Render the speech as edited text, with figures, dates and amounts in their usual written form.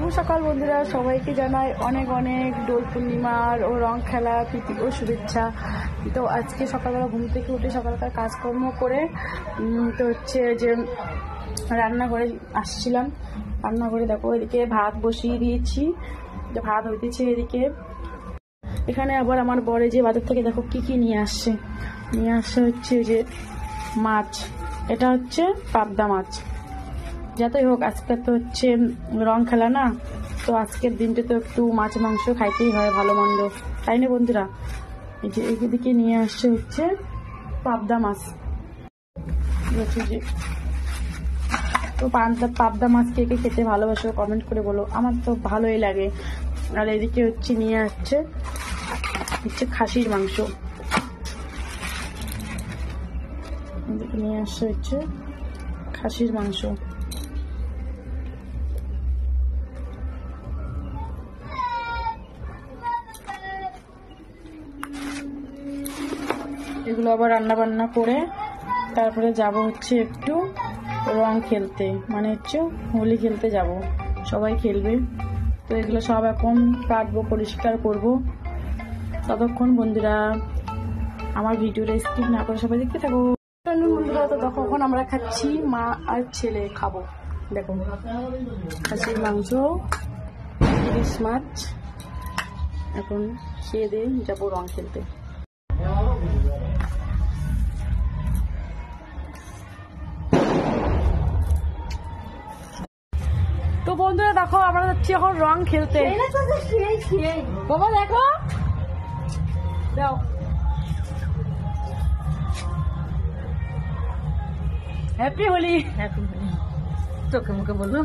শুভ সকাল বন্ধুরা, সবাইকে জানাই অনেক অনেক দোল পূর্ণিমার ও রং খেলা প্রীতি ও শুভেচ্ছা। তো আজকে সকালবেলা ঘুম থেকে উঠে সকালকার কাজকর্ম করে তো হচ্ছে যে রান্নাঘরে আসছিলাম। রান্নাঘরে দেখো এদিকে ভাত বসিয়ে দিয়েছি, ভাত হইতেছে এদিকে। এখানে আবার আমার বরে যে বাজার থেকে দেখো কি কি নিয়ে আসছে হচ্ছে যে মাছ, এটা হচ্ছে পাবদা মাছ। যাতেই হোক আজকে তো হচ্ছে রং খেলা না, তো আজকের দিনটা তো একটু মাছ মাংস খাইতেই হয়, ভালো মন্দ, তাই না বন্ধুরা? এই যে এদিকে নিয়ে আসছে হচ্ছে পাবদা মাছ। তো পাবদা মাছ কে কে খেতে ভালোবাসো কমেন্ট করে বলো, আমার তো ভালোই লাগে। আর এদিকে হচ্ছে নিয়ে আসছে খাসির মাংস, এদিকে নিয়ে আসছে হচ্ছে খাসির মাংস। এগুলো আবার রান্না বান্না করে তারপরে যাব হচ্ছে একটু রং খেলতে, মানে হচ্ছে হোলি খেলতে যাব, সবাই খেলবে। তো এগুলো সব এখন কাটবো, পরিষ্কার করব। ততক্ষণ বন্ধুরা আমার ভিডিওটা স্কিপ না করে সবাই দেখতে থাকো। বন্ধুরা তো তখন আমরা খাচ্ছি, মা আর ছেলে খাবো। দেখো খাসির মাংস, ইলিশ মাছ, এখন খেয়ে দিয়ে যাবো রং খেলতে। তো বন্ধুরা দেখো আমরা যাচ্ছি এখন রং খেলতে। বাবা দেখো, দাও হ্যাপি হোলি, চোখে মুখে বলবো।